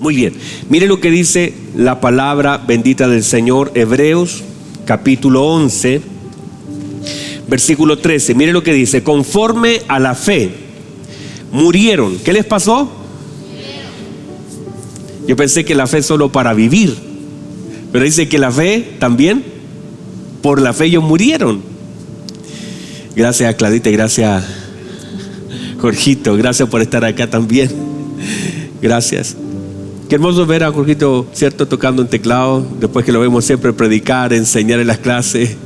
Muy bien, mire lo que dice la palabra bendita del Señor, Hebreos capítulo 11, versículo 13. Mire lo que dice: conforme a la fe murieron. ¿Qué les pasó? Yo pensé que la fe solo para vivir, pero dice que la fe también, por la fe ellos murieron. Gracias Claudita, gracias Jorgito, gracias por estar acá también. Gracias. Qué hermoso ver a Jorgito, ¿cierto?, tocando un teclado, después que lo vemos siempre predicar, enseñar en las clases,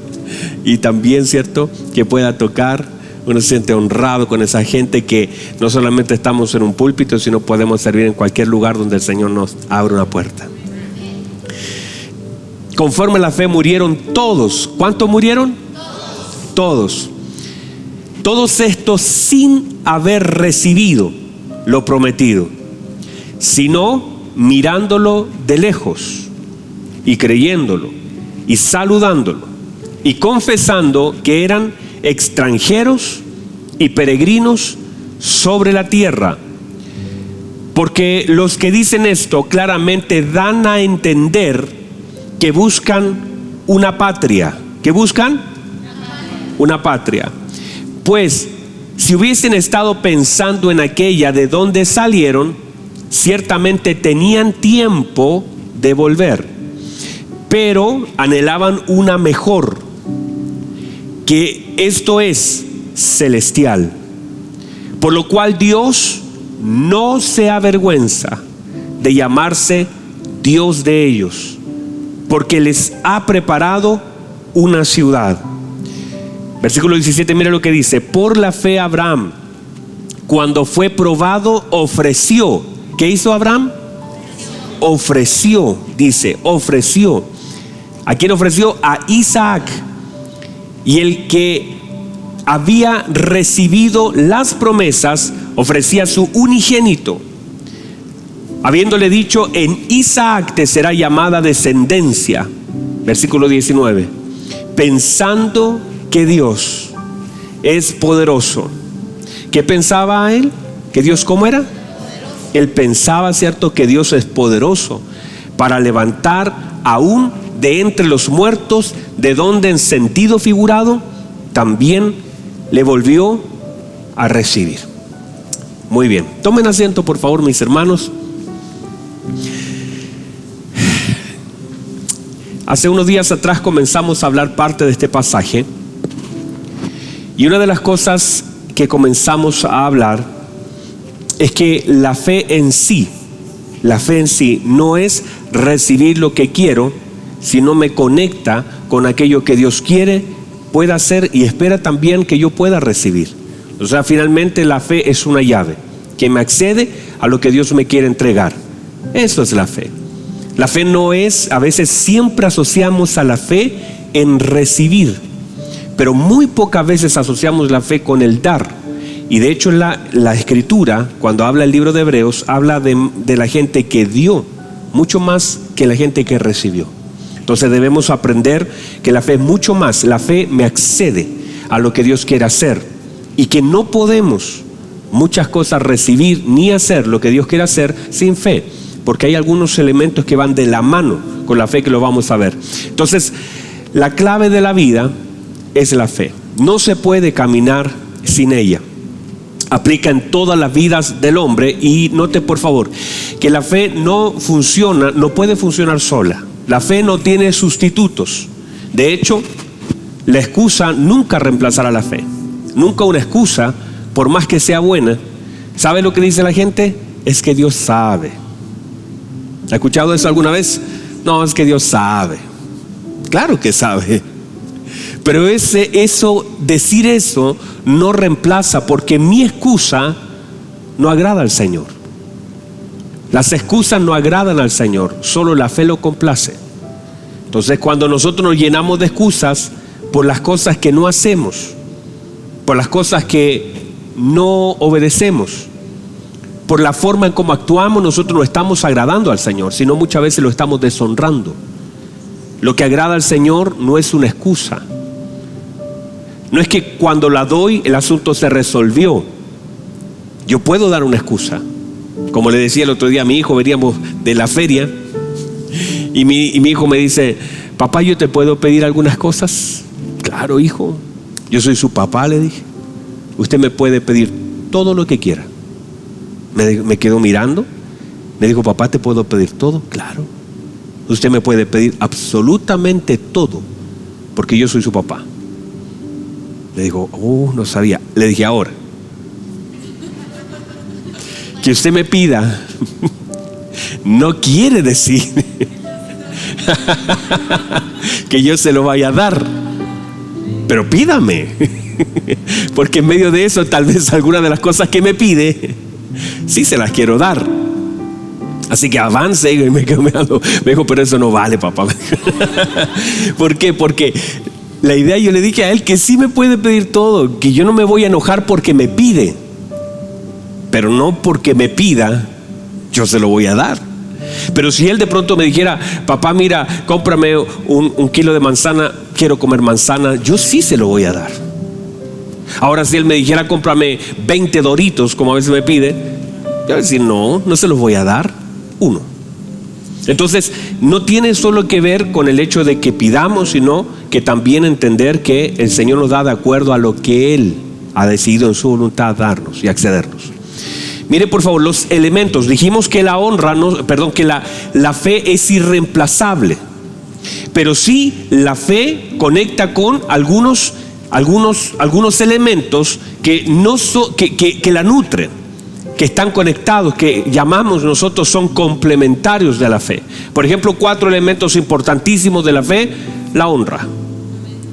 y también, ¿cierto?, que pueda tocar. Uno se siente honrado con esa gente que no solamente estamos en un púlpito, sino podemos servir en cualquier lugar donde el Señor nos abre una puerta. Conforme a la fe murieron todos. ¿Cuántos murieron? Todos. Todos estos sin haber recibido lo prometido, sino mirándolo de lejos y creyéndolo y saludándolo y confesando que eran extranjeros y peregrinos sobre la tierra. Porque los que dicen esto claramente dan a entender que buscan una patria. ¿Qué buscan? Una patria. Pues si hubiesen estado pensando en aquella de donde salieron, ciertamente tenían tiempo de volver, pero anhelaban una mejor, que esto es celestial. Por lo cual Dios no se avergüenza de llamarse Dios de ellos, porque les ha preparado una ciudad. Versículo 17, mira lo que dice: por la fe Abraham, cuando fue probado, ofreció. ¿Qué hizo Abraham? Ofreció, dice, ofreció. ¿A quién ofreció? A Isaac. Y el que había recibido las promesas ofrecía a su unigénito, habiéndole dicho: en Isaac te será llamada descendencia. Versículo 19. Pensando que Dios es poderoso. ¿Qué pensaba él? ¿Que Dios cómo era? Él pensaba, ¿cierto?, que Dios es poderoso para levantar aún de entre los muertos, de donde en sentido figurado también le volvió a recibir. Muy bien, tomen asiento por favor, mis hermanos. Hace unos días atrás comenzamos a hablar parte de este pasaje, y una de las cosas que comenzamos a hablar es que la fe en sí no es recibir lo que quiero, sino me conecta con aquello que Dios quiere, pueda hacer y espera también que yo pueda recibir. O sea, finalmente la fe es una llave que me accede a lo que Dios me quiere entregar. Eso es la fe. La fe no es, a veces siempre asociamos a la fe en recibir, pero muy pocas veces asociamos la fe con el dar. Y de hecho la escritura, cuando habla el libro de Hebreos, habla de la gente que dio mucho más que la gente que recibió. Entonces debemos aprender que la fe es mucho más. La fe me accede a lo que Dios quiere hacer, y que no podemos muchas cosas recibir ni hacer lo que Dios quiere hacer sin fe, porque hay algunos elementos que van de la mano con la fe, que lo vamos a ver. Entonces la clave de la vida es la fe. No se puede caminar sin ella. Aplica en todas las vidas del hombre. Y note por favor que la fe no funciona, no puede funcionar sola. La fe no tiene sustitutos. De hecho, la excusa nunca reemplazará la fe. Nunca una excusa, por más que sea buena. ¿Sabe lo que dice la gente? Es que Dios sabe. ¿Ha escuchado eso alguna vez? No, es que Dios sabe. Claro que sabe. Pero decir eso no reemplaza, porque mi excusa no agrada al Señor. Las excusas no agradan al Señor, solo la fe lo complace. Entonces, cuando nosotros nos llenamos de excusas por las cosas que no hacemos, por las cosas que no obedecemos, por la forma en cómo actuamos, nosotros no estamos agradando al Señor, sino muchas veces lo estamos deshonrando. Lo que agrada al Señor no es una excusa. No es que cuando la doy el asunto se resolvió. Yo puedo dar una excusa, Como le decía el otro día a mi hijo, veníamos de la feria y mi hijo me dice: papá, ¿yo te puedo pedir algunas cosas? Claro, hijo, yo soy su papá, le dije. Usted me puede pedir todo lo que quiera. Me quedó mirando. Me dijo: papá, ¿te puedo pedir todo? Claro. Usted me puede pedir absolutamente todo, porque yo soy su papá. Le digo: no sabía. Le dije: ahora que usted me pida no quiere decir que yo se lo vaya a dar, pero pídame, porque en medio de eso tal vez alguna de las cosas que me pide sí se las quiero dar. Así que avance. Y me quedo mirando. Me dijo: pero eso no vale, papá. ¿Por qué? Porque la idea, yo le dije a él que sí me puede pedir todo, que yo no me voy a enojar porque me pide, pero no porque me pida yo se lo voy a dar. Pero si él de pronto me dijera: papá, mira, cómprame un kilo de manzana, quiero comer manzana, yo sí se lo voy a dar. Ahora, si él me dijera: cómprame 20 Doritos, como a veces me pide, yo voy a decir: no se los voy a dar, uno. Entonces, no tiene solo que ver con el hecho de que pidamos, sino que también entender que el Señor nos da de acuerdo a lo que Él ha decidido en su voluntad darnos y accedernos. Mire, por favor, los elementos. Dijimos que la fe es irreemplazable, pero sí la fe conecta con algunos elementos que la nutren, que están conectados, que llamamos nosotros son complementarios de la fe. Por ejemplo, 4 elementos importantísimos de la fe. La honra.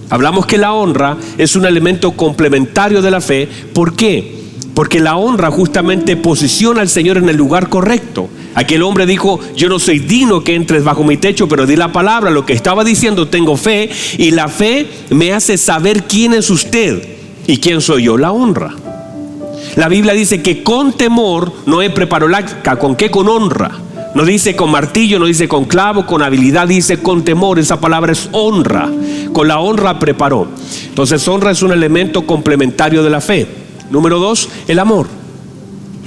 Hablamos que la honra es un elemento complementario de la fe. ¿Por qué? Porque la honra justamente posiciona al Señor en el lugar correcto. Aquel hombre dijo: yo no soy digno que entres bajo mi techo, pero di la palabra. Lo que estaba diciendo: tengo fe, y la fe me hace saber quién es usted y quién soy yo. La honra. La Biblia dice que con temor Noé preparó el arca. ¿Con qué? Con honra. No dice con martillo, no dice con clavo, con habilidad, dice con temor. Esa palabra es honra. Con la honra preparó. Entonces, honra es un elemento complementario de la fe. Número 2, el amor.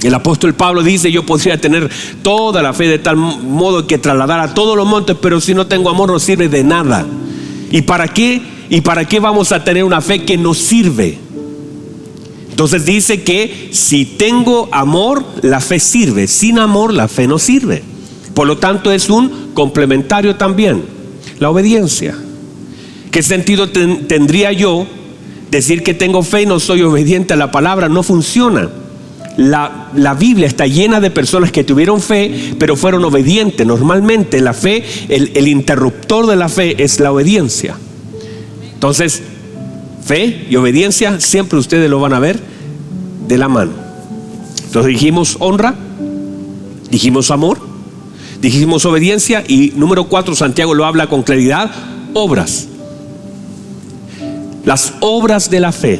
El apóstol Pablo dice: yo podría tener toda la fe de tal modo que trasladar a todos los montes, pero si no tengo amor no sirve de nada. ¿Y para qué? ¿Y para qué vamos a tener una fe que nos sirve? Entonces dice que si tengo amor, la fe sirve. Sin amor, la fe no sirve. Por lo tanto, es un complementario también. La obediencia. ¿Qué sentido tendría yo decir que tengo fe y no soy obediente a la palabra? No funciona. La Biblia está llena de personas que tuvieron fe, pero fueron obedientes. Normalmente la fe, el interruptor de la fe es la obediencia. Entonces, fe y obediencia siempre ustedes lo van a ver de la mano. Entonces dijimos honra, dijimos amor, dijimos obediencia, y número 4, Santiago lo habla con claridad: obras. Las obras de la fe.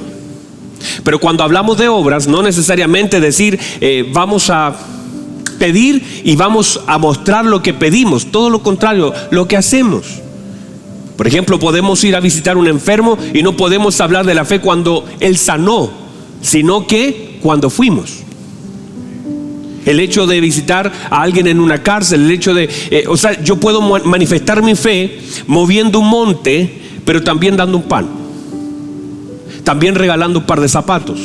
Pero cuando hablamos de obras, no necesariamente decir vamos a pedir y vamos a mostrar lo que pedimos. Todo lo contrario, lo que hacemos. Por ejemplo, podemos ir a visitar a un enfermo y no podemos hablar de la fe cuando él sanó, sino que cuando fuimos. El hecho de visitar a alguien en una cárcel, el hecho de, yo puedo manifestar mi fe moviendo un monte, pero también dando un pan, también regalando un par de zapatos,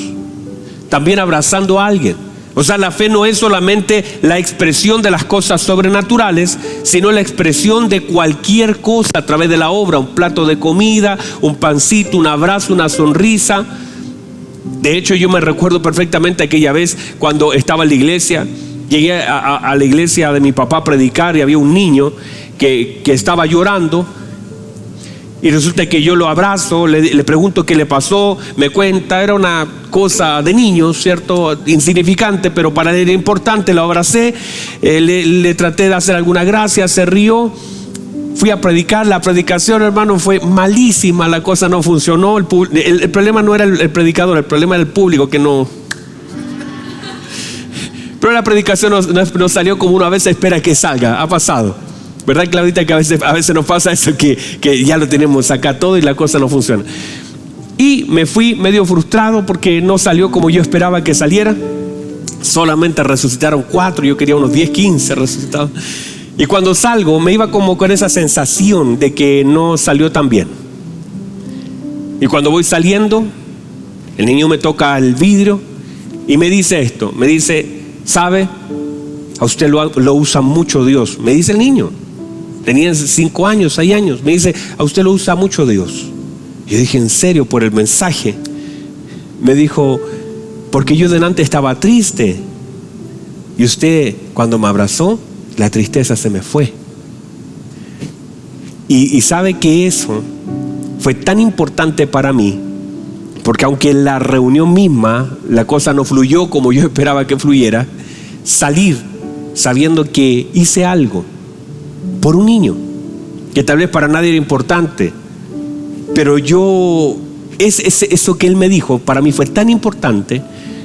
también abrazando a alguien. O sea, la fe no es solamente la expresión de las cosas sobrenaturales, sino la expresión de cualquier cosa a través de la obra. Un plato de comida, un pancito, un abrazo, una sonrisa. De hecho, yo me recuerdo perfectamente aquella vez cuando estaba en la iglesia. Llegué a la iglesia de mi papá a predicar, y había un niño que estaba llorando. Y resulta que yo lo abrazo, le pregunto qué le pasó, me cuenta, era una cosa de niños, ¿cierto? Insignificante, pero para él era importante. Lo abracé, le traté de hacer alguna gracia, se rió. Fui a predicar. La predicación, hermano, fue malísima, la cosa no funcionó. El problema no era el predicador, el problema era el público que no. Pero la predicación no salió como uno a veces espera que salga. Ha pasado, ¿verdad, Claudita? Que a veces nos pasa eso, que ya lo tenemos acá todo y la cosa no funciona. Y me fui medio frustrado porque no salió como yo esperaba que saliera. Solamente resucitaron 4, yo quería unos 10, 15 resucitados. Y cuando salgo me iba como con esa sensación de que no salió tan bien. Y cuando voy saliendo, el niño me toca el vidrio y me dice esto, me dice: ¿sabe? A usted lo usa mucho Dios. Me dice el niño, tenía 5 años, 6 años. Me dice: a usted lo usa mucho Dios. Yo dije: ¿en serio? Por el mensaje. Me dijo: porque yo delante estaba triste y usted cuando me abrazó, la tristeza se me fue. Y sabe que eso fue tan importante para mí, porque aunque en la reunión misma la cosa no fluyó como yo esperaba que fluyera, salir sabiendo que hice algo por un niño que tal vez para nadie era importante, pero eso que él me dijo para mí fue tan importante,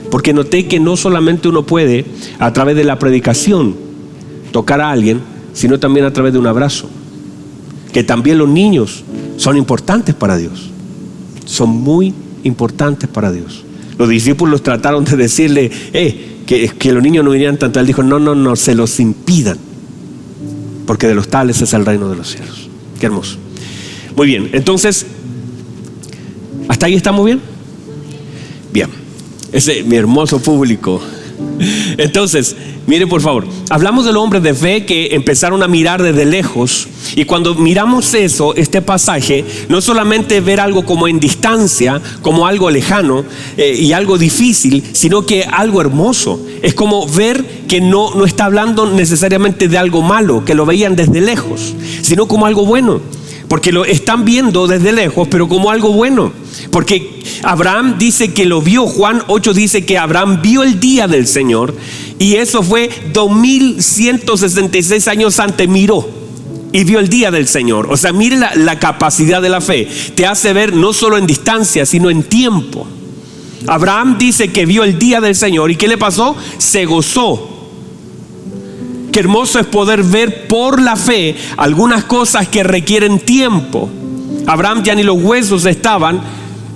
porque noté que no solamente uno puede a través de la predicación tocar a alguien, sino también a través de un abrazo. Que también los niños son importantes para Dios, son muy importantes para Dios. Los discípulos trataron de decirle que los niños no vinieran tanto. Él dijo: no, se los impidan, porque de los tales es el reino de los cielos. Qué hermoso. Muy bien, entonces, ¿hasta ahí estamos bien? Bien, ese es mi hermoso público. Entonces, mire por favor, hablamos de los hombres de fe que empezaron a mirar desde lejos. Y cuando miramos este pasaje, no solamente ver algo como en distancia, como algo lejano y algo difícil, sino que algo hermoso. Es como ver que no está hablando necesariamente de algo malo, que lo veían desde lejos, sino como algo bueno. Porque lo están viendo desde lejos, pero como algo bueno. Porque Abraham dice que lo vio. Juan 8 dice que Abraham vio el día del Señor. Y eso fue 2166 años antes. Miró y vio el día del Señor. O sea, mire la capacidad de la fe. Te hace ver no solo en distancia, sino en tiempo. Abraham dice que vio el día del Señor. ¿Y qué le pasó? Se gozó. Qué hermoso es poder ver por la fe algunas cosas que requieren tiempo. Abraham ya ni los huesos estaban,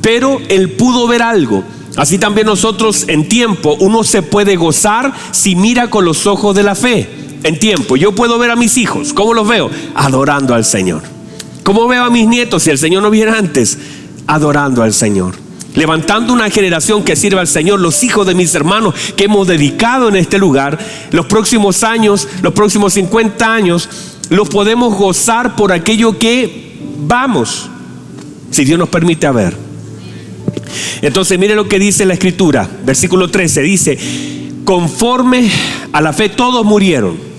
pero él pudo ver algo. Así también nosotros en tiempo, uno se puede gozar si mira con los ojos de la fe. En tiempo, yo puedo ver a mis hijos. ¿Cómo los veo? Adorando al Señor. ¿Cómo veo a mis nietos si el Señor no viene antes? Adorando al Señor. Levantando una generación que sirva al Señor. Los hijos de mis hermanos que hemos dedicado en este lugar, los próximos años, los próximos 50 años, los podemos gozar por aquello que vamos, si Dios nos permite ver. Entonces mire lo que dice la Escritura, versículo 13, dice: conforme a la fe todos murieron,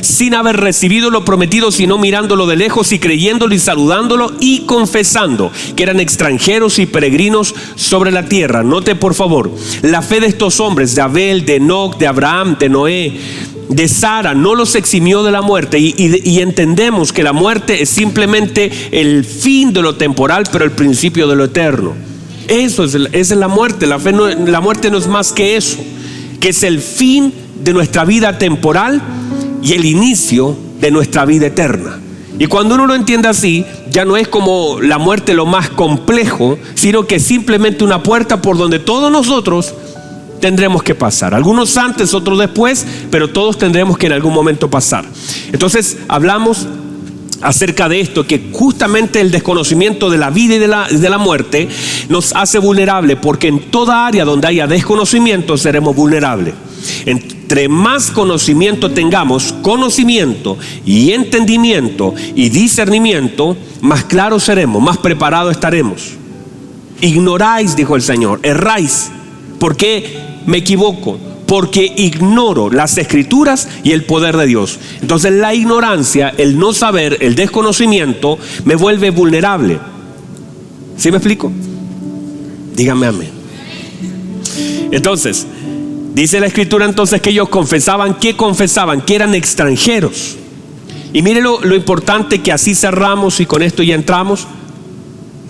sin haber recibido lo prometido, sino mirándolo de lejos y creyéndolo y saludándolo y confesando que eran extranjeros y peregrinos sobre la tierra. Note por favor, la fe de estos hombres, de Abel, de Enoc, de Abraham, de Noé, de Sara, no los eximió de la muerte. Y entendemos que la muerte es simplemente el fin de lo temporal, pero el principio de lo eterno. Esa es la muerte. La muerte no es más que eso, que es el fin de nuestra vida temporal y el inicio de nuestra vida eterna. Y cuando uno lo entiende así, ya no es como la muerte lo más complejo, sino que es simplemente una puerta por donde todos nosotros tendremos que pasar. Algunos antes, otros después, pero todos tendremos que en algún momento pasar. Entonces hablamos acerca de esto, que justamente el desconocimiento de la vida y de la muerte nos hace vulnerables, porque en toda área donde haya desconocimiento seremos vulnerables. Entre más conocimiento tengamos, conocimiento y entendimiento y discernimiento, más claros seremos, más preparados estaremos. Ignoráis, dijo el Señor, erráis. ¿Por qué me equivoco? Porque ignoro las Escrituras y el poder de Dios. Entonces la ignorancia, el no saber, el desconocimiento me vuelve vulnerable. ¿Sí me explico? Dígame amén. Entonces dice la Escritura entonces que ellos confesaban que eran extranjeros. Y mire lo importante, que así cerramos y con esto ya entramos.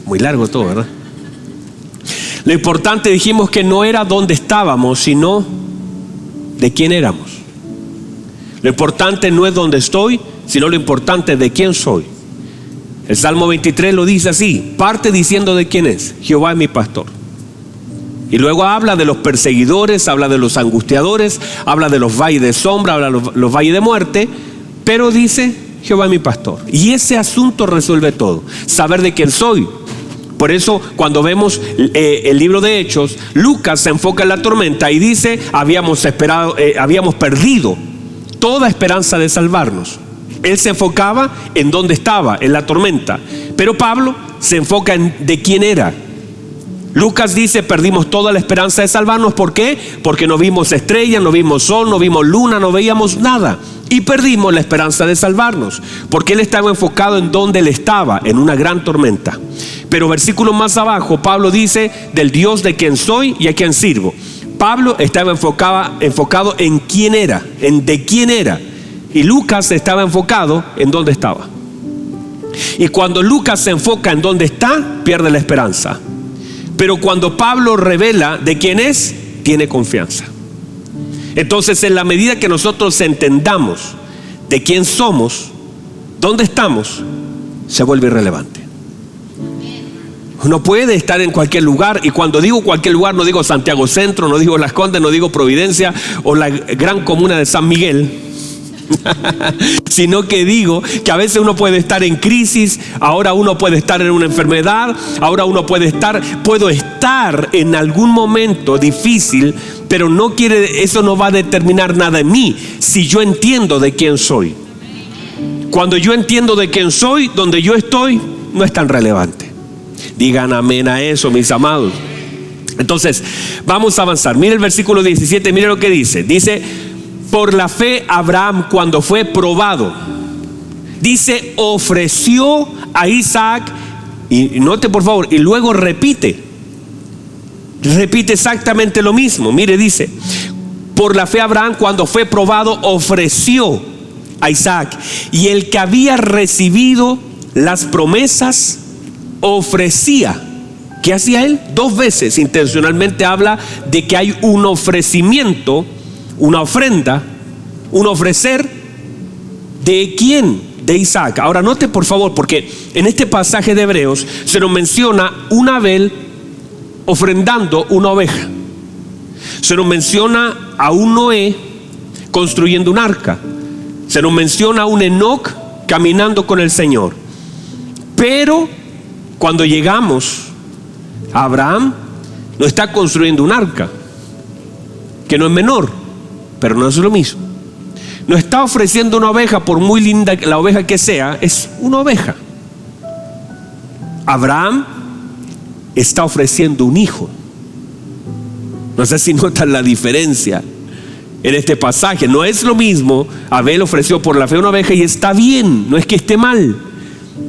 Muy largo todo, ¿verdad? Lo importante, dijimos que no era dónde estábamos, sino de quién éramos. Lo importante no es dónde estoy, sino lo importante es de quién soy. El Salmo 23 lo dice así, parte diciendo de quién es: Jehová es mi pastor. Y luego habla de los perseguidores, habla de los angustiadores, habla de los valles de sombra, habla de los valles de muerte, pero dice: Jehová es mi pastor. Y ese asunto resuelve todo, saber de quién soy. Por eso cuando vemos el libro de Hechos, Lucas se enfoca en la tormenta y dice: habíamos perdido toda esperanza de salvarnos. Él se enfocaba en dónde estaba, en la tormenta, pero Pablo se enfoca en de quién era. Lucas dice: perdimos toda la esperanza de salvarnos. ¿Por qué? Porque no vimos estrellas, no vimos sol, no vimos luna, no veíamos nada, y perdimos la esperanza de salvarnos, porque él estaba enfocado en donde él estaba, en una gran tormenta. Pero versículos más abajo, Pablo dice: del Dios de quien soy y a quien sirvo. Pablo estaba enfocado en quién era, en de quién era, y Lucas estaba enfocado en dónde estaba. Y cuando Lucas se enfoca en dónde está, pierde la esperanza. Pero cuando Pablo revela de quién es, tiene confianza. Entonces, en la medida que nosotros entendamos de quién somos, dónde estamos, se vuelve irrelevante. Uno puede estar en cualquier lugar, y cuando digo cualquier lugar, no digo Santiago Centro, no digo Las Condes, no digo Providencia o la gran comuna de San Miguel, sino que digo que a veces uno puede estar en crisis, ahora uno puede estar en una enfermedad, ahora uno puedo estar en algún momento difícil, pero eso no va a determinar nada en mí si yo entiendo de quién soy. Cuando yo entiendo de quién soy, donde yo estoy no es tan relevante. Digan amén a eso, mis amados. Entonces vamos a avanzar. Mire el versículo 17, mire lo que dice. Dice: por la fe Abraham, cuando fue probado, dice, ofreció a Isaac. Y note por favor, y luego repite exactamente lo mismo. Mire, dice: por la fe Abraham, cuando fue probado, ofreció a Isaac. Y el que había recibido las promesas ofrecía. ¿Qué hacía él? 2 veces intencionalmente habla de que hay un ofrecimiento, una ofrenda, un ofrecer. ¿De quién? De Isaac. Ahora note por favor, porque en este pasaje de Hebreos se nos menciona un Abel ofrendando una oveja. Se nos menciona a un Noé construyendo un arca. Se nos menciona a un Enoc caminando con el Señor. Pero cuando llegamos a Abraham, no está construyendo un arca, que no es menor, pero no es lo mismo. No está ofreciendo una oveja, por muy linda la oveja que sea, es una oveja. Abraham está ofreciendo un hijo. No sé si notan la diferencia en este pasaje. No es lo mismo. Abel ofreció por la fe una oveja y está bien, no es que esté mal,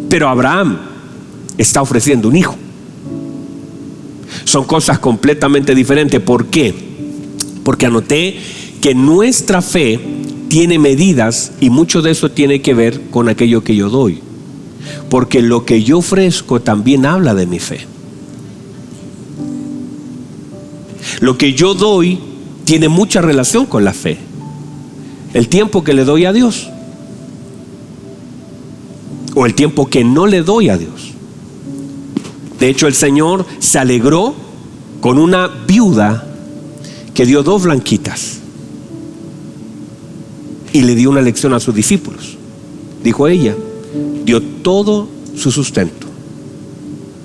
pero Abraham está ofreciendo un hijo. Son cosas completamente diferentes. ¿Por qué? Porque anoté que nuestra fe tiene medidas, y mucho de eso tiene que ver con aquello que yo doy, porque lo que yo ofrezco también habla de mi fe. Lo que yo doy tiene mucha relación con la fe. El tiempo que le doy a Dios, o el tiempo que no le doy a Dios. De hecho, el Señor se alegró con una viuda que dio 2 blanquitas y le dio una lección a sus discípulos. Dijo ella: dio todo su sustento,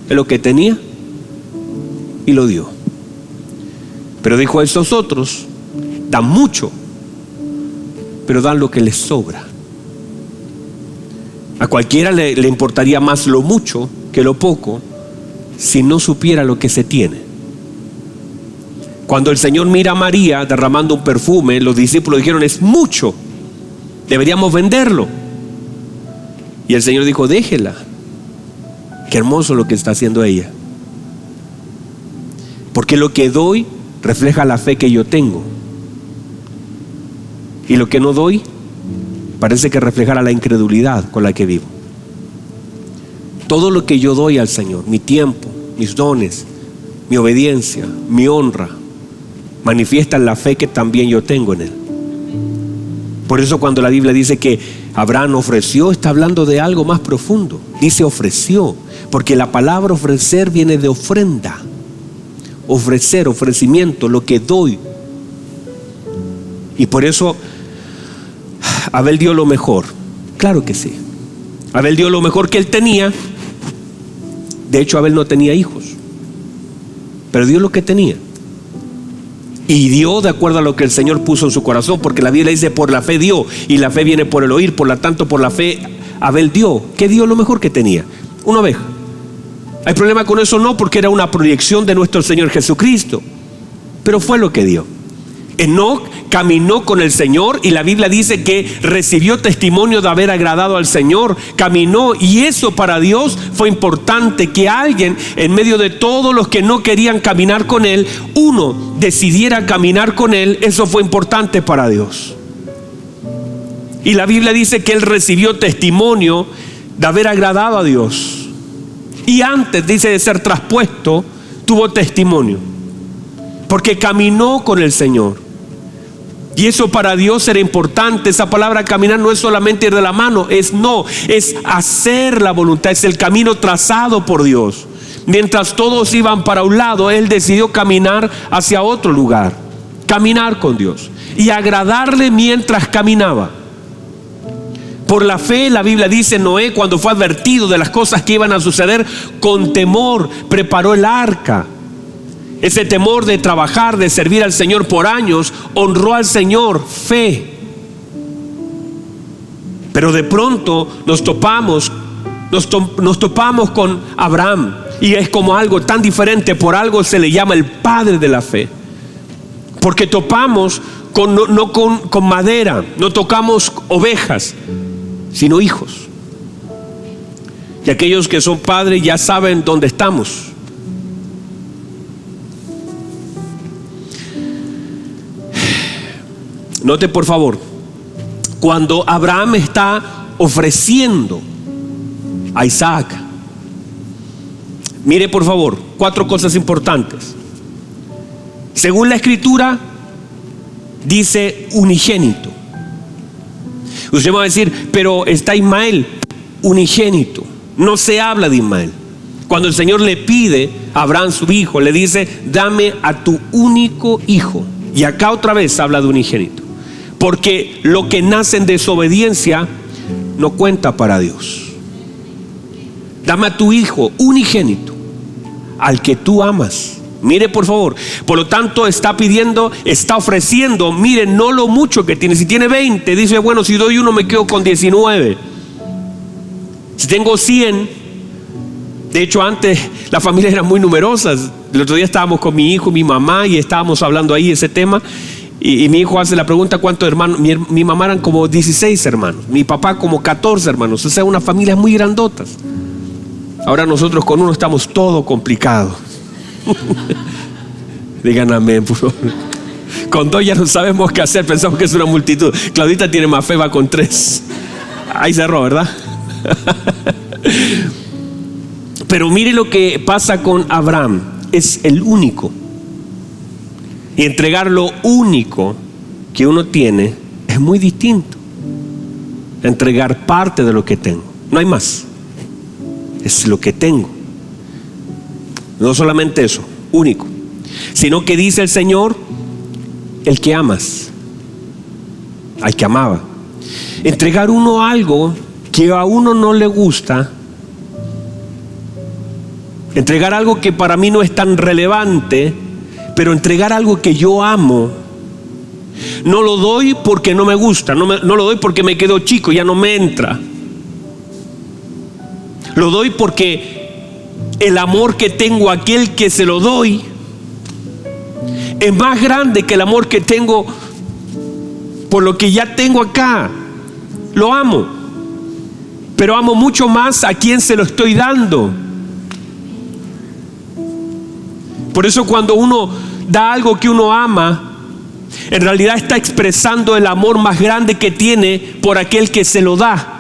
es lo que tenía, y lo dio. Pero dijo: estos otros dan mucho, pero dan lo que les sobra. A cualquiera le importaría más lo mucho que lo poco, si no supiera lo que se tiene. Cuando el Señor mira a María derramando un perfume, los discípulos dijeron: es mucho, deberíamos venderlo. Y el Señor dijo: déjela, qué hermoso lo que está haciendo ella, porque lo que doy refleja la fe que yo tengo, y lo que no doy parece que reflejara la incredulidad con la que vivo. Todo lo que yo doy al Señor, mi tiempo, mis dones, mi obediencia, mi honra, manifiestan la fe que también yo tengo en Él. Por eso cuando la Biblia dice que Abraham ofreció, está hablando de algo más profundo. Dice ofreció, porque la palabra ofrecer viene de ofrenda. ofrecimiento, lo que doy. Y por eso Abel dio lo mejor. Claro que sí. Abel dio lo mejor que él tenía. De hecho, Abel no tenía hijos, pero dio lo que tenía. Y dio de acuerdo a lo que el Señor puso en su corazón, porque la Biblia dice: por la fe dio, y la fe viene por el oír. Por lo tanto, por la fe Abel dio. ¿Qué dio? Lo mejor que tenía: una oveja. ¿Hay problema con eso? No, porque era una proyección de nuestro Señor Jesucristo, pero fue lo que dio. Enoc caminó con el Señor, y la Biblia dice que recibió testimonio de haber agradado al Señor. Caminó, y eso para Dios fue importante, que alguien en medio de todos los que no querían caminar con Él, uno decidiera caminar con Él. Eso fue importante para Dios. Y la Biblia dice que él recibió testimonio de haber agradado a Dios, y antes, dice, de ser traspuesto, tuvo testimonio, porque caminó con el Señor. Y eso para Dios era importante. Esa palabra caminar no es solamente ir de la mano, es hacer la voluntad, es el camino trazado por Dios. Mientras todos iban para un lado, él decidió caminar hacia otro lugar, caminar con Dios y agradarle mientras caminaba. Por la fe, la Biblia dice, Noé, cuando fue advertido de las cosas que iban a suceder, con temor preparó el arca. Ese temor de trabajar, de servir al Señor por años, honró al Señor, fe. Pero de pronto nos topamos con Abraham, y es como algo tan diferente. Por algo se le llama el padre de la fe, porque topamos no con madera, no tocamos ovejas, sino hijos. Y aquellos que son padres ya saben dónde estamos. Note por favor, cuando Abraham está ofreciendo a Isaac, mire por favor, 4 cosas importantes. Según la Escritura, dice unigénito. Usted va a decir, pero está Ismael, unigénito. No se habla de Ismael. Cuando el Señor le pide a Abraham su hijo, le dice: dame a tu único hijo. Y acá otra vez habla de unigénito, porque lo que nace en desobediencia no cuenta para Dios. Dame a tu hijo unigénito, al que tú amas. Mire por favor, por lo tanto está pidiendo, está ofreciendo. Mire, no lo mucho que tiene. Si tiene 20, dice, bueno, si doy uno me quedo con 19. Si tengo 100, de hecho antes las familias eran muy numerosas. El otro día estábamos con mi hijo y mi mamá, y estábamos hablando ahí ese tema. Y mi hijo hace la pregunta: ¿cuántos hermanos? Mi mamá eran como 16 hermanos, mi papá como 14 hermanos. O sea, unas familias muy grandotas. Ahora nosotros con uno estamos todo complicado. Digan amén, por favor. Con 2 ya no sabemos qué hacer, pensamos que es una multitud. Claudita tiene más fe, va con 3. Ahí cerró, ¿verdad? Pero mire lo que pasa con Abraham. Es el único. Y entregar lo único que uno tiene es muy distinto a entregar parte de lo que tengo. No hay más. Es lo que tengo. No solamente eso, único, sino que dice el Señor: el que amas, al que amaba. Entregar uno algo que a uno no le gusta, entregar algo que para mí no es tan relevante, pero entregar algo que yo amo. No lo doy porque no me gusta, no lo doy porque me quedo chico, ya no me entra. Lo doy porque el amor que tengo a aquel que se lo doy es más grande que el amor que tengo por lo que ya tengo acá. Lo amo, pero amo mucho más a quien se lo estoy dando. Por eso cuando uno da algo que uno ama, en realidad está expresando el amor más grande que tiene por aquel que se lo da.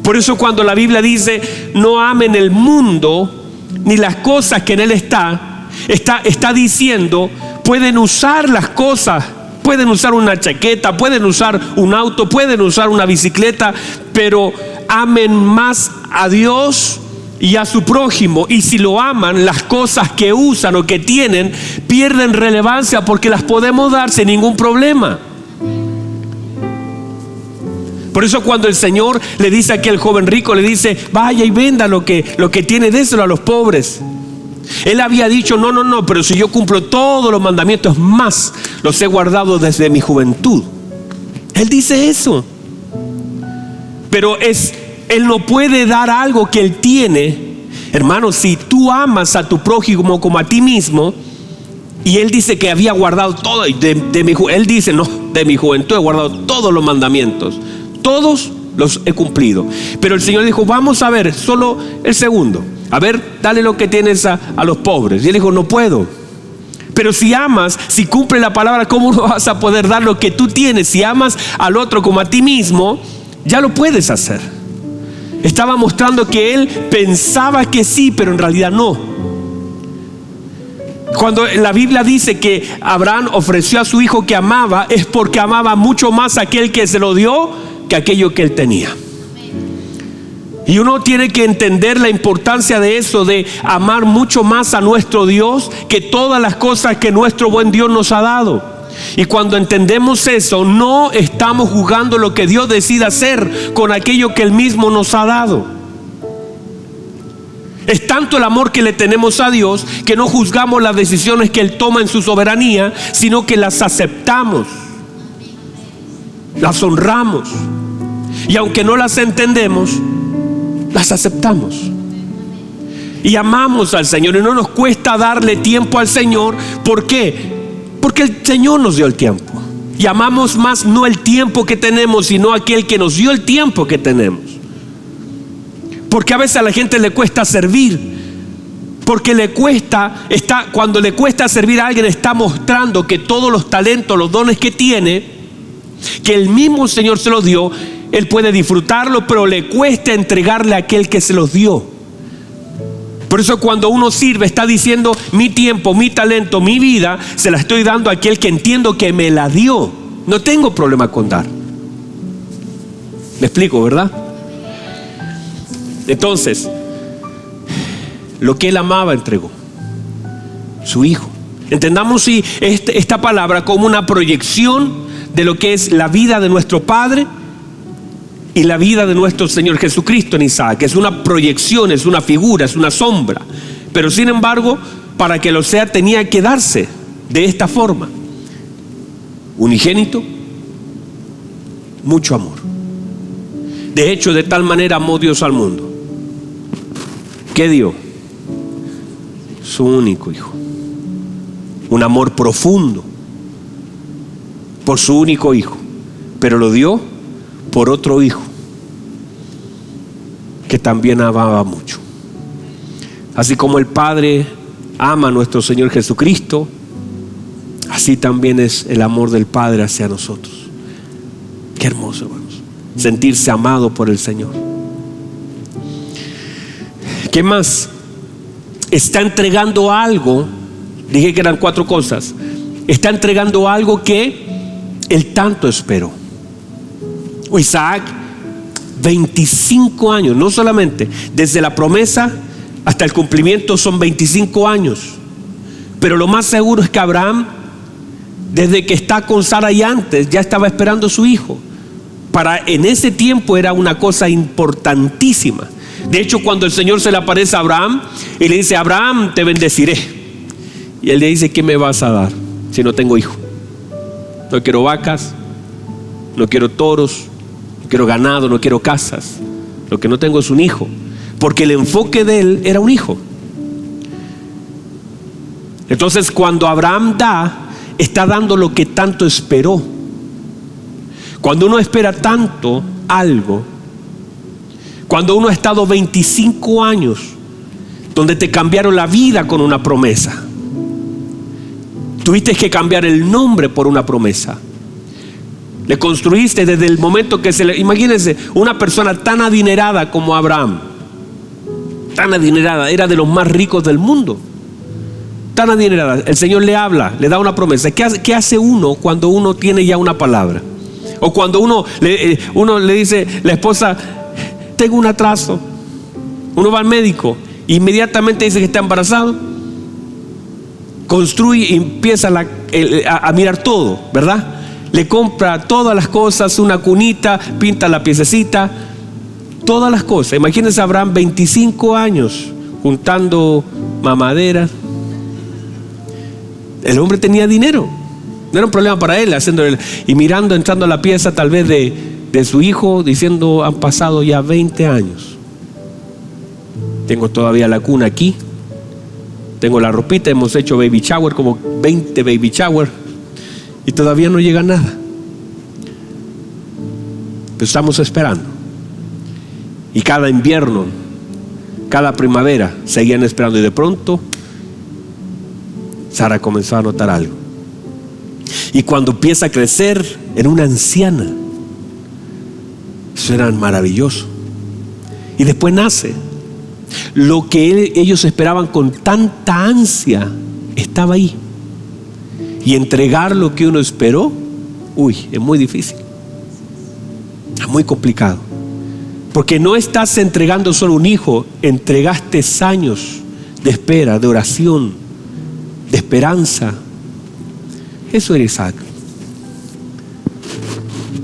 Por eso cuando la Biblia dice: no amen el mundo ni las cosas que en él está diciendo: pueden usar las cosas, pueden usar una chaqueta, pueden usar un auto, pueden usar una bicicleta, pero amen más a Dios y a su prójimo, y si lo aman, las cosas que usan o que tienen pierden relevancia porque las podemos dar sin ningún problema. Por eso cuando el Señor le dice a aquel joven rico, le dice: vaya y venda lo que tiene, déselo a los pobres. Él había dicho: no, pero si yo cumplo todos los mandamientos, más los he guardado desde mi juventud. Él dice eso. Pero Él no puede dar algo que Él tiene. Hermano, si tú amas a tu prójimo como a ti mismo, y Él dice que había guardado todo, Él dice: no, de mi juventud he guardado todos los mandamientos, todos los he cumplido. Pero el Señor dijo: vamos a ver, solo el segundo. A ver, dale lo que tienes a los pobres. Y él dijo: no puedo. Pero si amas, si cumple la palabra, ¿cómo no vas a poder dar lo que tú tienes? Si amas al otro como a ti mismo, ya lo puedes hacer. Estaba mostrando que él pensaba que sí, pero en realidad no. Cuando la Biblia dice que Abraham ofreció a su hijo que amaba, es porque amaba mucho más a aquel que se lo dio que aquello que él tenía. Y uno tiene que entender la importancia de eso, de amar mucho más a nuestro Dios que todas las cosas que nuestro buen Dios nos ha dado. Y cuando entendemos eso, no estamos juzgando lo que Dios decida hacer con aquello que Él mismo nos ha dado. Es tanto el amor que le tenemos a Dios que no juzgamos las decisiones que Él toma en su soberanía, sino que las aceptamos, las honramos, y aunque no las entendemos, las aceptamos y amamos al Señor. Y no nos cuesta darle tiempo al Señor. ¿Por qué? Porque el Señor nos dio el tiempo. Y amamos más no el tiempo que tenemos, sino aquel que nos dio el tiempo que tenemos. Porque a veces a la gente le cuesta servir, porque cuando le cuesta servir a alguien, está mostrando que todos los talentos, los dones que tiene, que el mismo Señor se los dio, él puede disfrutarlo, pero le cuesta entregarle a aquel que se los dio. Por eso cuando uno sirve, está diciendo: mi tiempo, mi talento, mi vida, se la estoy dando a aquel que entiendo que me la dio. No tengo problema con dar. ¿Me explico, verdad? Entonces, lo que él amaba entregó, su hijo. Entendamos esta palabra como una proyección de lo que es la vida de nuestro Padre y la vida de nuestro Señor Jesucristo en Isaac. Es una proyección, es una figura, es una sombra. Pero sin embargo, para que lo sea, tenía que darse de esta forma: unigénito, mucho amor. De hecho, de tal manera amó Dios al mundo, que dio su único hijo. Un amor profundo por su único hijo, pero lo dio por otro hijo que también amaba mucho. Así como el Padre ama a nuestro Señor Jesucristo, así también es el amor del Padre hacia nosotros. Qué hermoso, hermanos, sentirse amado por el Señor. ¿Qué más? Está entregando algo. Dije que eran 4 cosas. Está entregando algo que él tanto esperó. Isaac, 25 años, no solamente desde la promesa hasta el cumplimiento son 25 años. Pero lo más seguro es que Abraham, desde que está con Sara y antes, ya estaba esperando a su hijo. En ese tiempo era una cosa importantísima. De hecho, cuando el Señor se le aparece a Abraham y le dice: Abraham, te bendeciré. Y él le dice: ¿qué me vas a dar si no tengo hijo? No quiero vacas, no quiero toros, no quiero ganado, no quiero casas. Lo que no tengo es un hijo. Porque el enfoque de él era un hijo. Entonces, cuando Abraham está dando lo que tanto esperó. Cuando uno espera tanto algo, cuando uno ha estado 25 años donde te cambiaron la vida con una promesa, tuviste que cambiar el nombre por una promesa. Le construiste desde el momento que imagínense, una persona tan adinerada como Abraham, tan adinerada, era de los más ricos del mundo, tan adinerada. El Señor le habla, le da una promesa. ¿Qué hace uno cuando uno tiene ya una palabra? O cuando uno le dice, la esposa, tengo un atraso, Uno va al médico, inmediatamente dice que está embarazado, construye y empieza a mirar todo, ¿verdad? Le compra todas las cosas, una cunita, pinta la piececita, todas las cosas. Imagínense, Abraham 25 años juntando mamadera. El hombre tenía dinero, no era un problema para él, y mirando, entrando a la pieza tal vez de su hijo, diciendo: han pasado ya 20 años, tengo todavía la cuna aquí, tengo la ropita, hemos hecho baby shower, como 20 baby shower, y todavía no llega nada. Pero estamos esperando. Y cada invierno, cada primavera, seguían esperando, y de pronto Sara comenzó a notar algo. Y cuando empieza a crecer en una anciana, eso era maravilloso. Y después nace. Lo que ellos esperaban con tanta ansia estaba ahí. Y entregar lo que uno esperó, es muy difícil, es muy complicado. Porque no estás entregando solo un hijo, entregaste años de espera, de oración, de esperanza. Eso era Isaac.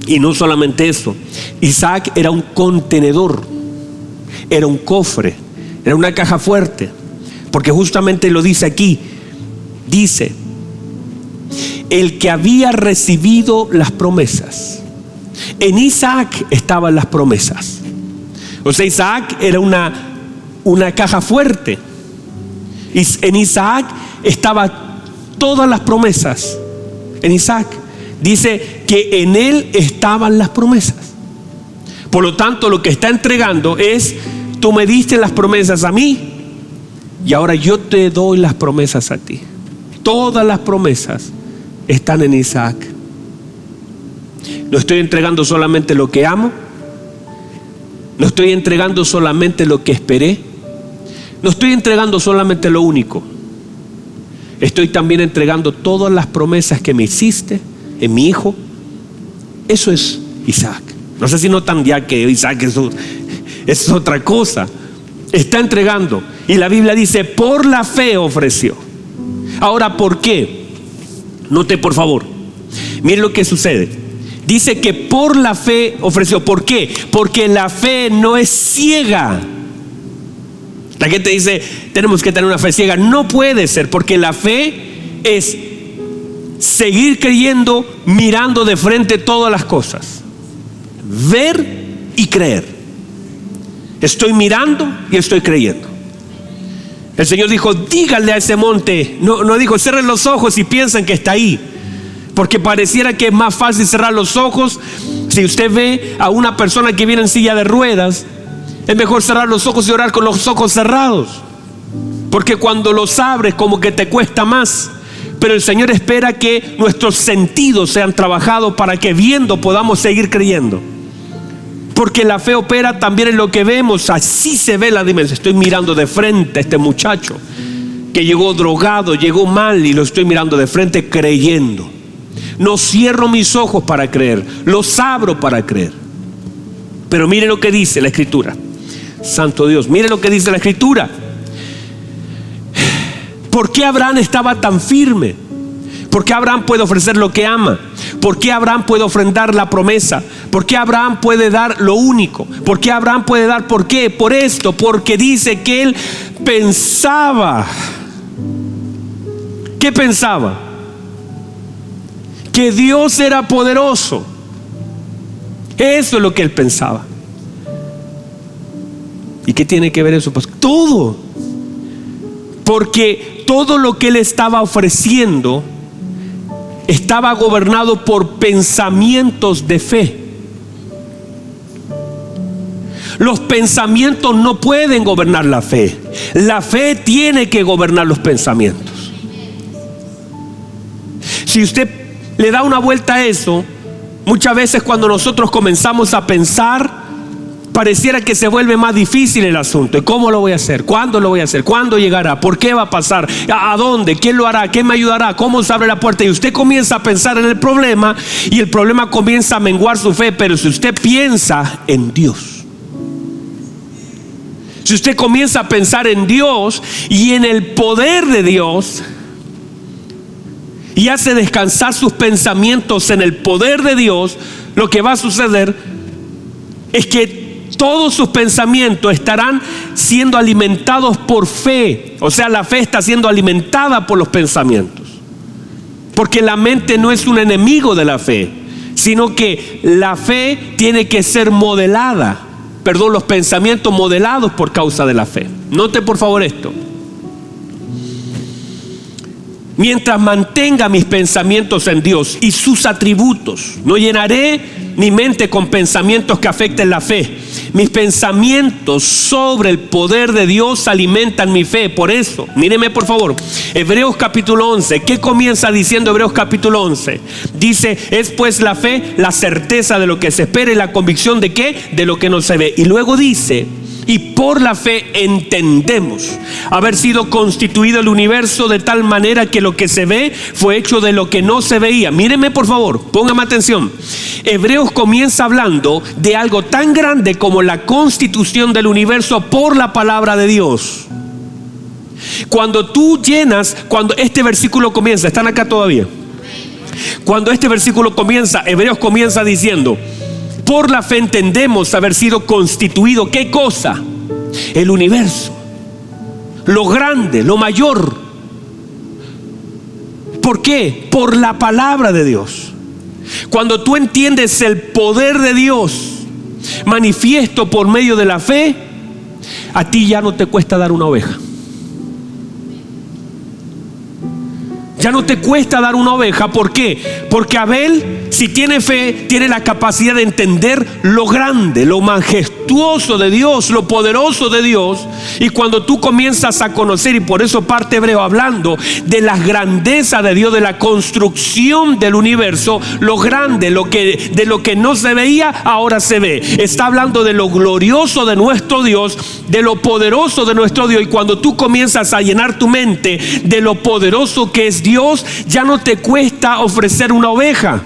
Y no solamente eso, Isaac era un contenedor, era un cofre, era una caja fuerte. Porque justamente lo dice aquí, dice: el que había recibido las promesas. En Isaac estaban las promesas. O sea, Isaac era una caja fuerte. Y en Isaac estaban todas las promesas. En Isaac dice que en él estaban las promesas. Por lo tanto, lo que está entregando es: tú me diste las promesas a mí, y ahora yo te doy las promesas a ti. Todas las promesas están en Isaac. No estoy entregando solamente lo que amo, no estoy entregando solamente lo que esperé, no estoy entregando solamente lo único. Estoy también entregando todas las promesas que me hiciste en mi hijo. Eso es Isaac. No sé si notan ya que Isaac es otra cosa. Está entregando. Y la Biblia dice: por la fe ofreció. Ahora, ¿por qué? Note por favor. Miren lo que sucede. Dice que por la fe ofreció. ¿Por qué? Porque la fe no es ciega. La gente dice: tenemos que tener una fe ciega. No puede ser, porque la fe es seguir creyendo, mirando de frente todas las cosas. Ver y creer. Estoy mirando y estoy creyendo. El Señor dijo: díganle a ese monte. No dijo: cierren los ojos y piensan que está ahí. Porque pareciera que es más fácil cerrar los ojos. Si usted ve a una persona que viene en silla de ruedas, es mejor cerrar los ojos y orar con los ojos cerrados. Porque cuando los abres, como que te cuesta más. Pero el Señor espera que nuestros sentidos sean trabajados para que viendo podamos seguir creyendo. Porque la fe opera también en lo que vemos. Así se ve la dimensión. Estoy mirando de frente a este muchacho que llegó drogado, llegó mal, y lo estoy mirando de frente creyendo. No cierro mis ojos para creer, los abro para creer. Pero mire lo que dice la Escritura. Santo Dios, mire lo que dice la Escritura. ¿Por qué Abraham estaba tan firme? ¿Por qué Abraham puede ofrecer lo que ama? ¿Por qué Abraham puede ofrendar la promesa? ¿Por qué Abraham puede dar lo único? ¿Por qué Abraham puede dar? ¿Por qué? Por esto, porque dice que él pensaba. ¿Qué pensaba? Que Dios era poderoso. Eso es lo que él pensaba. ¿Y qué tiene que ver eso? Pues todo. Porque todo lo que él estaba ofreciendo estaba gobernado por pensamientos de fe. Los pensamientos no pueden gobernar la fe. La fe tiene que gobernar los pensamientos. Si usted le da una vuelta a eso, muchas veces cuando nosotros comenzamos a pensar, pareciera que se vuelve más difícil el asunto. ¿Y cómo lo voy a hacer? ¿Cuándo lo voy a hacer? ¿Cuándo llegará? ¿Por qué va a pasar? ¿A dónde? ¿Quién lo hará? ¿Quién me ayudará? ¿Cómo se abre la puerta? Y usted comienza a pensar en el problema, y el problema comienza a menguar su fe. Pero si usted piensa en Dios, si usted comienza a pensar en Dios y en el poder de Dios, y hace descansar sus pensamientos en el poder de Dios, lo que va a suceder es que todos sus pensamientos estarán siendo alimentados por fe. O sea, la fe está siendo alimentada por los pensamientos. Porque la mente no es un enemigo de la fe, sino que la fe tiene que ser modelada. Perdón, los pensamientos modelados por causa de la fe. Note por favor esto. Mientras mantenga mis pensamientos en Dios y sus atributos, no llenaré mi mente con pensamientos que afecten la fe. Mis pensamientos sobre el poder de Dios alimentan mi fe. Por eso, míreme por favor, Hebreos capítulo 11. ¿Qué comienza diciendo Hebreos capítulo 11? Dice, es pues la fe la certeza de lo que se espera y la convicción de ¿qué? De lo que no se ve. Y luego dice, y por la fe entendemos haber sido constituido el universo de tal manera que lo que se ve fue hecho de lo que no se veía. Míreme por favor, póngame atención. Hebreos comienza hablando de algo tan grande como la constitución del universo por la palabra de Dios. Cuando tú llenas, cuando este versículo comienza, ¿están acá todavía? Cuando este versículo comienza, Hebreos comienza diciendo, por la fe entendemos haber sido constituido, ¿qué cosa? El universo, lo grande, lo mayor. ¿Por qué? Por la palabra de Dios. Cuando tú entiendes el poder de Dios manifiesto por medio de la fe, a ti ya no te cuesta dar una oveja. Ya no te cuesta dar una oveja. ¿Por qué? Porque Abel, si tiene fe, tiene la capacidad de entender lo grande, lo majestuoso de Dios, lo poderoso de Dios. Y cuando tú comienzas a conocer, y por eso parte Hebreo hablando de las grandezas de Dios, de la construcción del universo, lo grande, de lo que no se veía, ahora se ve. Está hablando de lo glorioso de nuestro Dios, de lo poderoso de nuestro Dios. Y cuando tú comienzas a llenar tu mente de lo poderoso que es Dios, ya no te cuesta ofrecer una oveja.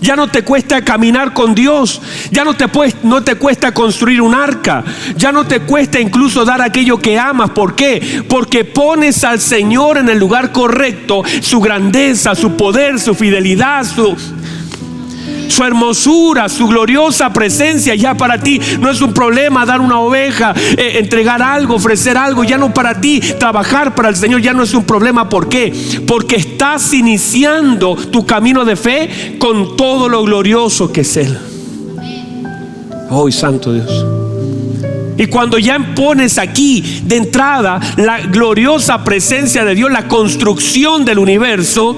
Ya no te cuesta caminar con Dios. Ya no te cuesta construir un arca. Ya no te cuesta incluso dar aquello que amas. ¿Por qué? Porque pones al Señor en el lugar correcto. Su grandeza, su poder, su fidelidad, su hermosura, su gloriosa presencia. Ya para ti no es un problema dar una oveja, entregar algo, ofrecer algo. Ya no para ti trabajar para el Señor ya no es un problema. ¿Por qué? Porque estás iniciando tu camino de fe con todo lo glorioso que es Él. Oh, santo Dios. Y cuando ya pones aquí de entrada la gloriosa presencia de Dios, la construcción del universo,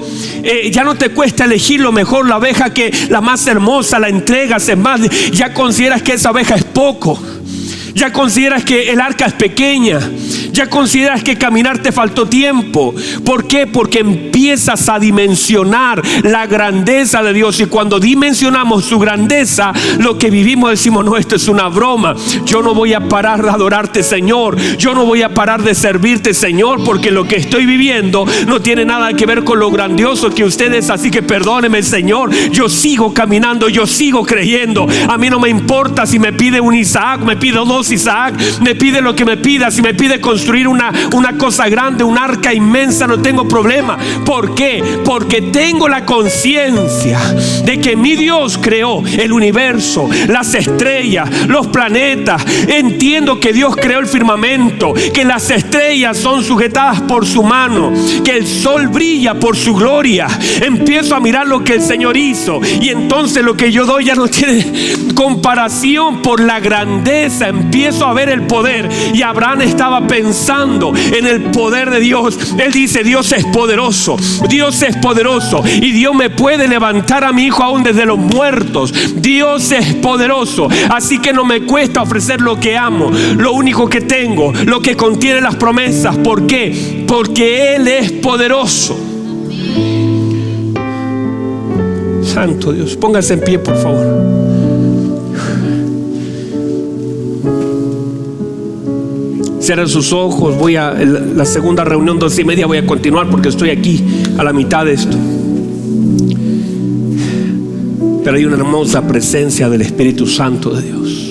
ya no te cuesta elegir lo mejor, la oveja que la más hermosa, la entregas. Es más, ya consideras que esa oveja es poco. Ya consideras que el arca es pequeña. Ya consideras que caminar te faltó tiempo. ¿Por qué? Porque empiezas a dimensionar la grandeza de Dios. Y cuando dimensionamos su grandeza, lo que vivimos decimos, no, esto es una broma. Yo no voy a parar de adorarte, Señor. Yo no voy a parar de servirte, Señor, porque lo que estoy viviendo no tiene nada que ver con lo grandioso que ustedes. Así que perdóneme, Señor. Yo sigo caminando, yo sigo creyendo. A mí no me importa si me pide un Isaac, me pide dos Isaac, me pide lo que me pida. Si me pide construir una cosa grande, un arca inmensa, no tengo problema. ¿Por qué? Porque tengo la conciencia de que mi Dios creó el universo, las estrellas, los planetas. Entiendo que Dios creó el firmamento, que las estrellas son sujetadas por su mano, que el sol brilla por su gloria. Empiezo a mirar lo que el Señor hizo, y entonces lo que yo doy ya no tiene comparación por la grandeza. Empiezo a ver el poder. Y Abraham estaba pensando en el poder de Dios. Él dice, Dios es poderoso, Dios es poderoso, y Dios me puede levantar a mi hijo aún desde los muertos. Dios es poderoso, así que no me cuesta ofrecer lo que amo, lo único que tengo, lo que contiene las promesas. ¿Por qué? Porque Él es poderoso. Santo Dios, póngase en pie por favor. Cierren sus ojos. Voy a la segunda reunión, 2:30. Voy a continuar porque estoy aquí a la mitad de esto. Pero hay una hermosa presencia del Espíritu Santo de Dios.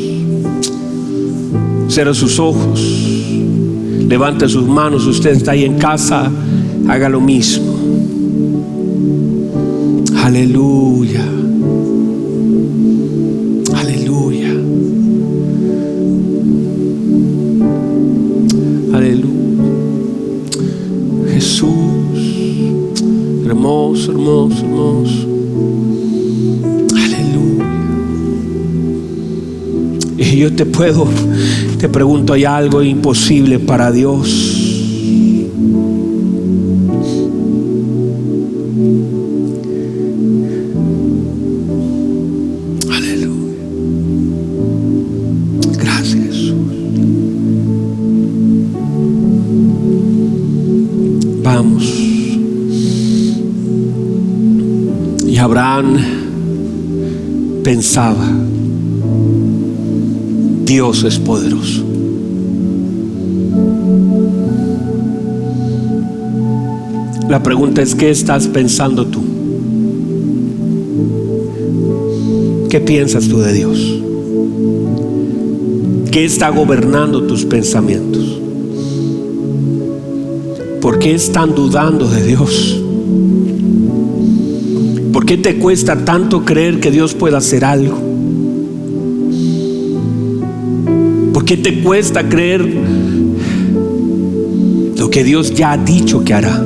Cierre sus ojos, levante sus manos. Usted está ahí en casa, haga lo mismo. Aleluya. Aleluya. Aleluya. Jesús. Hermoso, hermoso, hermoso. Aleluya. Y yo te pregunto, ¿hay algo imposible para Dios? Abraham pensaba: Dios es poderoso. La pregunta es: ¿qué estás pensando tú? ¿Qué piensas tú de Dios? ¿Qué está gobernando tus pensamientos? ¿Por qué están dudando de Dios? ¿Por qué te cuesta tanto creer que Dios pueda hacer algo? ¿Por qué te cuesta creer lo que Dios ya ha dicho que hará?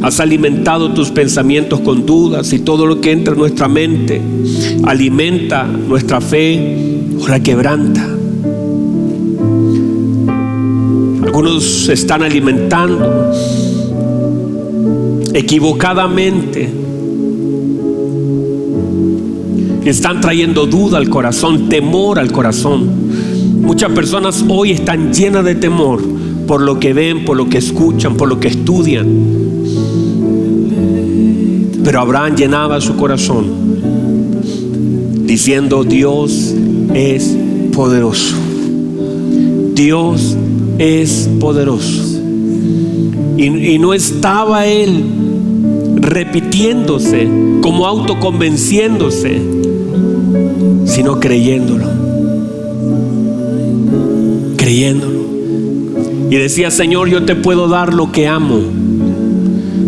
Has alimentado tus pensamientos con dudas, y todo lo que entra en nuestra mente alimenta nuestra fe o la quebranta. Algunos se están alimentando equivocadamente y están trayendo duda al corazón, temor al corazón. Muchas personas hoy están llenas de temor por lo que ven, por lo que escuchan, por lo que estudian. Pero Abraham llenaba su corazón diciendo: Dios es poderoso. Dios es poderoso. Y no estaba él repitiéndose, como autoconvenciéndose, sino creyéndolo. Y decía: Señor, yo te puedo dar lo que amo,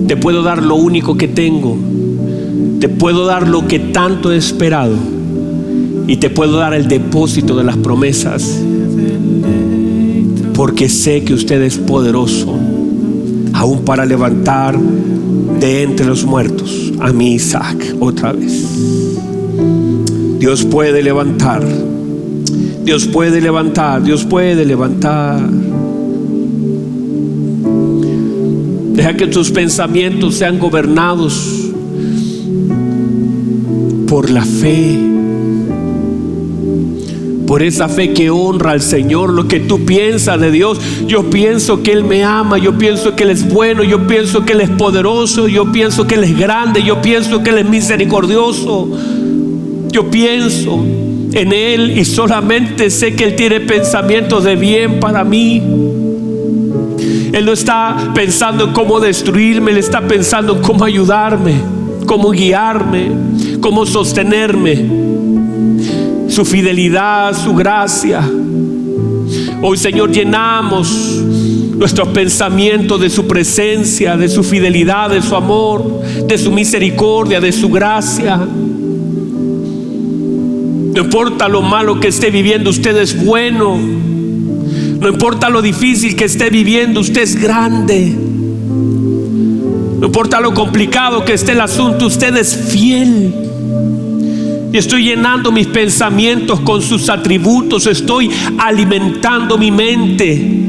te puedo dar lo único que tengo, te puedo dar lo que tanto he esperado, y te puedo dar el depósito de las promesas, porque sé que usted es poderoso aún para levantar de entre los muertos a mi Isaac otra vez. Dios puede levantar, Dios puede levantar, Dios puede levantar. Deja que tus pensamientos sean gobernados por la fe, por esa fe que honra al Señor. Lo que tú piensas de Dios: yo pienso que Él me ama, yo pienso que Él es bueno, yo pienso que Él es poderoso, yo pienso que Él es grande, yo pienso que Él es misericordioso. Yo pienso en Él y solamente sé que Él tiene pensamientos de bien para mí. Él no está pensando en cómo destruirme, Él está pensando en cómo ayudarme, cómo guiarme, cómo sostenerme. Su fidelidad, su gracia. Hoy, Señor, llenamos nuestros pensamientos de su presencia, de su fidelidad, de su amor, de su misericordia, de su gracia. No importa lo malo que esté viviendo, usted es bueno. No importa lo difícil que esté viviendo, usted es grande. No importa lo complicado que esté el asunto, usted es fiel. Y estoy llenando mis pensamientos con sus atributos. Estoy alimentando mi mente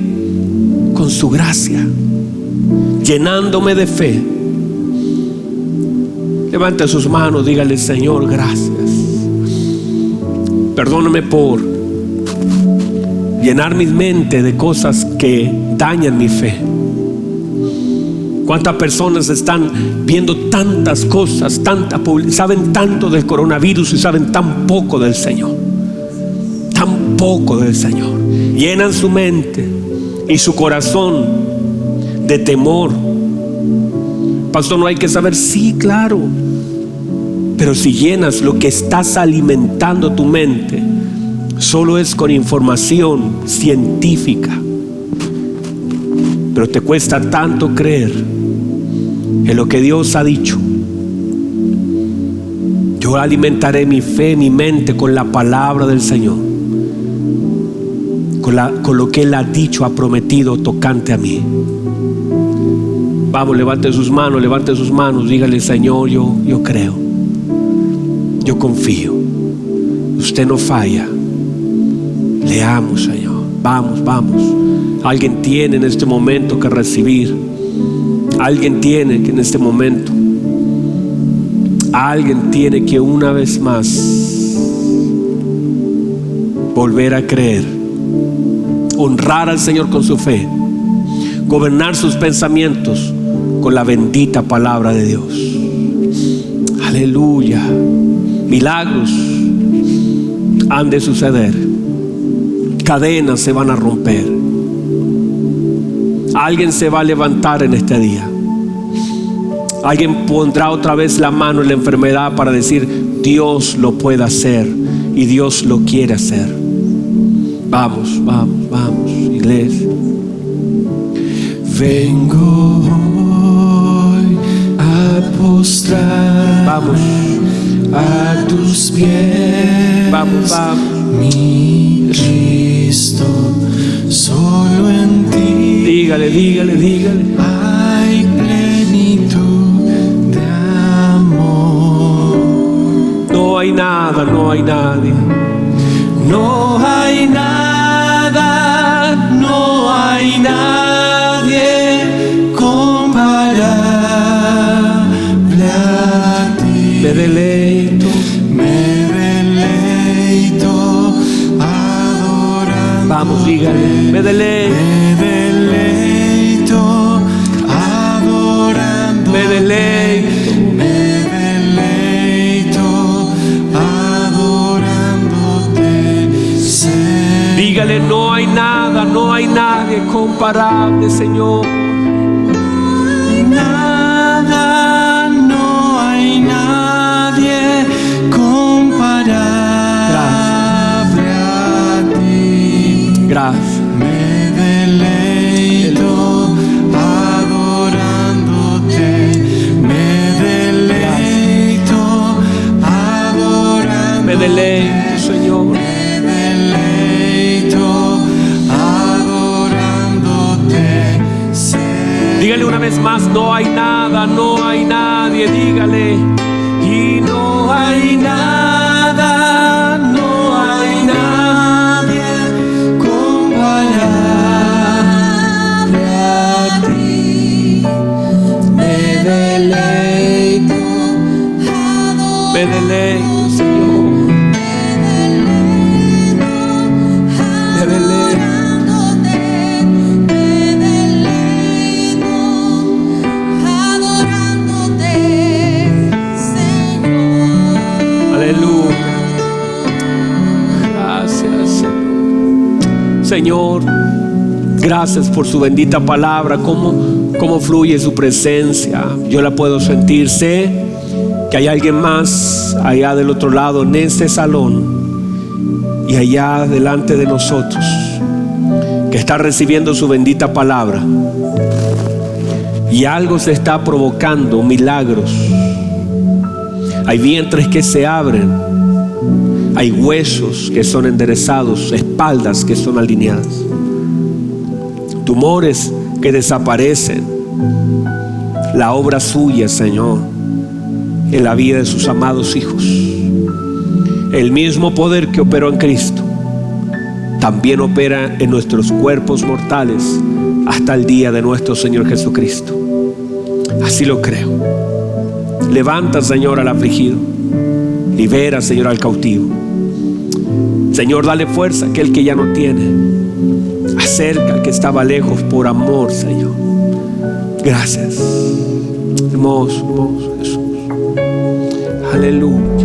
con su gracia, llenándome de fe. Levante sus manos, dígale: Señor, gracias. Perdóname por llenar mi mente de cosas que dañan mi fe. ¿Cuántas personas están viendo tantas cosas, saben tanto del coronavirus y saben tan poco del Señor? Tan poco del Señor. Llenan su mente y su corazón de temor. Pastor, no hay que saber. Sí, claro. Pero si llenas lo que estás alimentando tu mente solo es con información científica, pero te cuesta tanto creer en lo que Dios ha dicho. Yo alimentaré mi fe, mi mente con la palabra del Señor, con lo que Él ha dicho, ha prometido tocante a mí. Vamos, levante sus manos, dígale: Señor, yo creo, yo confío, usted no falla, le amo, Señor. Vamos. Alguien tiene en este momento que recibir. Alguien tiene que en este momento, alguien tiene que una vez más volver a creer, honrar al Señor con su fe, gobernar sus pensamientos con la bendita palabra de Dios. Aleluya. Milagros han de suceder, cadenas se van a romper. Alguien se va a levantar en este día. Alguien pondrá otra vez la mano en la enfermedad para decir: Dios lo puede hacer y Dios lo quiere hacer. Vamos, iglesia. Vengo hoy a postrar, Vamos, a tus pies. vamos. Mi Cristo, solo en ti Dígale. hay plenitud de amor. No hay nada, no hay nadie. No hay nada, no hay nadie comparable a ti. Me deleito adorando. Vamos, dígale. Me deleito adorando. Me deleito adorándote, Señor. Dígale: no hay nada, no hay nadie comparable, Señor. Nada, no hay nadie comparable a ti. Gracias. Me deleito adorándote. Me deleito adorándote. Me deleito, Señor. Me deleito adorándote, Señor. Dígale una vez más: no hay nada, no hay nadie. Dígale: y no hay nada, no hay nadie Comparable a ti. Me deleito Me deleito, Señor. Me deleito. Aleluya. Gracias, Señor. Señor, gracias por su bendita palabra. Cómo fluye su presencia. Yo la puedo sentir. Sé que hay alguien más allá del otro lado en este salón y allá delante de nosotros que está recibiendo su bendita palabra, y algo se está provocando, milagros. Hay vientres que se abren, hay huesos que son enderezados, espaldas que son alineadas, tumores que desaparecen. La obra suya, Señor, en la vida de sus amados hijos, el mismo poder que operó en Cristo también opera en nuestros cuerpos mortales hasta el día de nuestro Señor Jesucristo. Así lo creo. Levanta, Señor, al afligido. Libera, Señor, al cautivo. Señor, dale fuerza a aquel que ya no tiene. Acerca al que estaba lejos por amor, Señor. Gracias. Hermoso, hermoso Jesús. Aleluya.